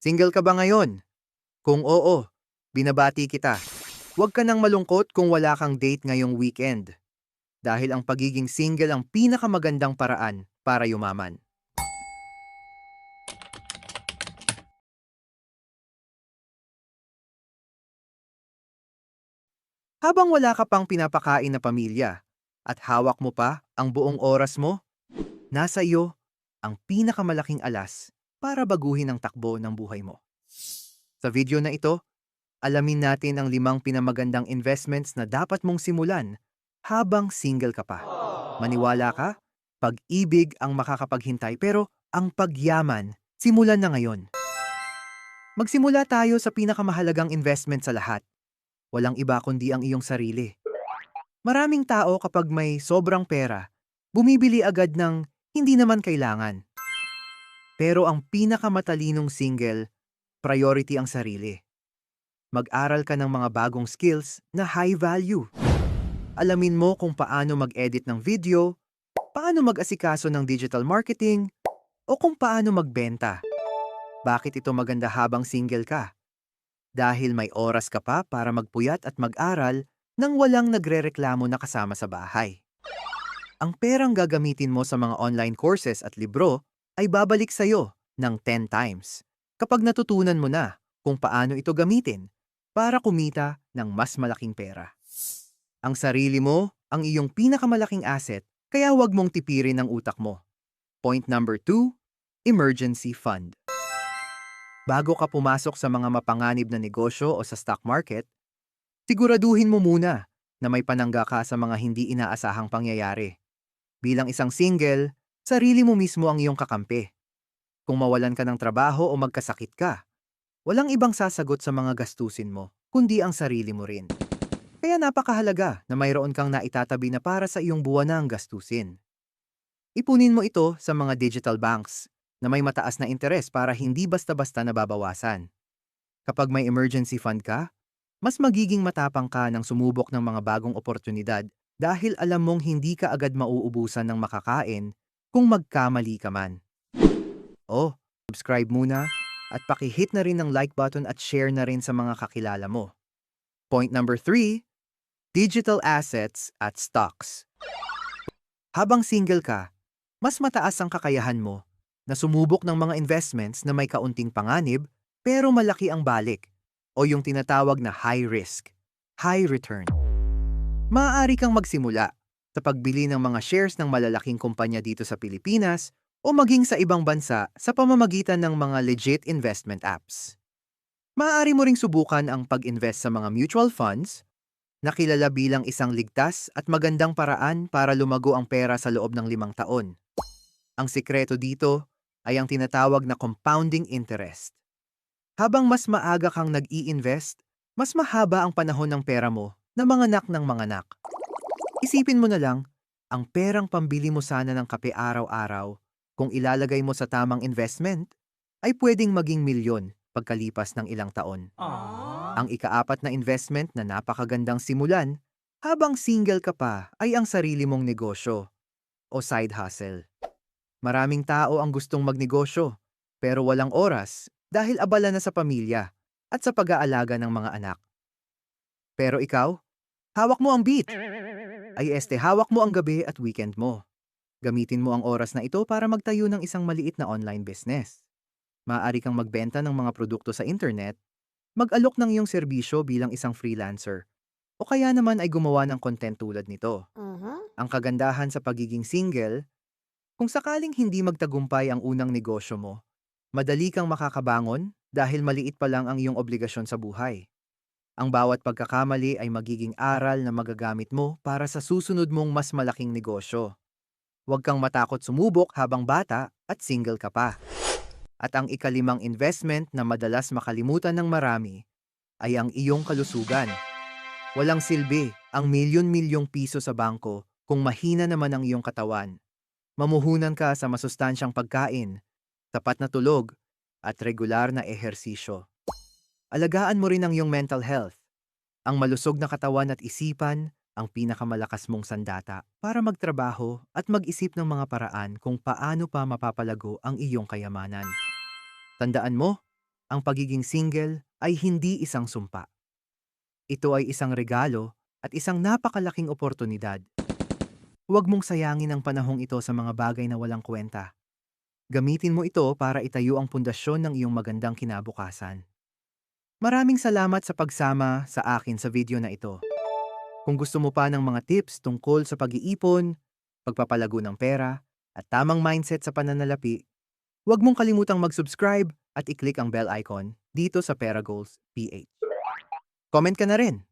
Single ka ba ngayon? Kung oo, binabati kita. Huwag ka nang malungkot kung wala kang date ngayong weekend. Dahil ang pagiging single ang pinakamagandang paraan para yumaman. Habang wala ka pang pinapakain na pamilya at hawak mo pa ang buong oras mo, nasa iyo ang pinakamalaking alas para baguhin ang takbo ng buhay mo. Sa video na ito, alamin natin ang 5 pinamagandang investments na dapat mong simulan habang single ka pa. Maniwala ka, pag-ibig ang makakapaghintay pero ang pagyaman, simulan na ngayon. Magsimula tayo sa pinakamahalagang investment sa lahat. Walang iba kundi ang iyong sarili. Maraming tao kapag may sobrang pera, bumibili agad ng hindi naman kailangan. Pero ang pinakamatalinong single, priority ang sarili. Mag-aral ka ng mga bagong skills na high value. Alamin mo kung paano mag-edit ng video, paano mag-asikaso ng digital marketing, o kung paano magbenta. Bakit ito maganda habang single ka? Dahil may oras ka pa para magpuyat at mag-aral nang walang nagrereklamo na kasama sa bahay. Ang perang gagamitin mo sa mga online courses at libro ay babalik sa'yo ng 10 times kapag natutunan mo na kung paano ito gamitin para kumita ng mas malaking pera. Ang sarili mo ang iyong pinakamalaking asset kaya huwag mong tipirin ang utak mo. Point number 2, emergency fund. Bago ka pumasok sa mga mapanganib na negosyo o sa stock market, siguraduhin mo muna na may panangga ka sa mga hindi inaasahang pangyayari. Bilang isang single, sarili mo mismo ang iyong kakampi. Kung mawalan ka ng trabaho o magkasakit ka, walang ibang sasagot sa mga gastusin mo, kundi ang sarili mo rin. Kaya napakahalaga na mayroon kang naitatabi na para sa iyong buwanang gastusin. Ipunin mo ito sa mga digital banks na may mataas na interes para hindi basta-basta nababawasan. Kapag may emergency fund ka, mas magiging matapang ka ng sumubok ng mga bagong oportunidad dahil alam mong hindi ka agad mauubusan ng makakain kung magkamali ka man. Oh, subscribe muna at pakihit na rin ng like button at share na rin sa mga kakilala mo. Point number 3, digital assets at stocks. Habang single ka, mas mataas ang kakayahan mo na sumubok ng mga investments na may kaunting panganib pero malaki ang balik o yung tinatawag na high risk, high return. Maaari kang magsimula sa pagbili ng mga shares ng malalaking kumpanya dito sa Pilipinas o maging sa ibang bansa sa pamamagitan ng mga legit investment apps. Maaari mo ring subukan ang pag-invest sa mga mutual funds na kilala bilang isang ligtas at magandang paraan para lumago ang pera sa loob ng 5 taon. Ang sikreto dito ay ang tinatawag na compounding interest. Habang mas maaga kang nag-i-invest, mas mahaba ang panahon ng pera mo na manganak ng manganak. Isipin mo na lang, ang perang pambili mo sana ng kape araw-araw, kung ilalagay mo sa tamang investment, ay pwedeng maging milyon pagkalipas ng ilang taon. Ang ikaapat na investment na napakagandang simulan, habang single ka pa ay ang sarili mong negosyo o side hustle. Maraming tao ang gustong magnegosyo, pero walang oras dahil abala na sa pamilya at sa pag-aalaga ng mga anak. Pero ikaw, hawak mo ang beat. Hawak mo ang gabi at weekend mo. Gamitin mo ang oras na ito para magtayo ng isang maliit na online business. Maaari kang magbenta ng mga produkto sa internet, mag-alok ng iyong serbisyo bilang isang freelancer, o kaya naman ay gumawa ng content tulad nito. Ang kagandahan sa pagiging single, kung sakaling hindi magtagumpay ang unang negosyo mo, madali kang makakabangon dahil maliit pa lang ang iyong obligasyon sa buhay. Ang bawat pagkakamali ay magiging aral na magagamit mo para sa susunod mong mas malaking negosyo. Huwag kang matakot sumubok habang bata at single ka pa. At ang ikalimang investment na madalas makalimutan ng marami ay ang iyong kalusugan. Walang silbi ang milyon-milyong piso sa bangko kung mahina naman ang iyong katawan. Mamuhunan ka sa masustansyang pagkain, sapat na tulog, at regular na ehersisyo. Alagaan mo rin ang iyong mental health. Ang malusog na katawan at isipan ang pinakamalakas mong sandata para magtrabaho at mag-isip ng mga paraan kung paano pa mapapalago ang iyong kayamanan. Tandaan mo, Ang pagiging single ay hindi isang sumpa. Ito ay isang regalo at isang napakalaking oportunidad. Huwag mong sayangin ang panahong ito sa mga bagay na walang kwenta. Gamitin mo ito para itayo ang pundasyon ng iyong magandang kinabukasan. Maraming salamat sa pagsama sa akin sa video na ito. Kung gusto mo pa ng mga tips tungkol sa pag-iipon, pagpapalago ng pera, at tamang mindset sa pananalapi, huwag mong kalimutang mag-subscribe at i-click ang bell icon dito sa Pera Goals PH. Comment ka na rin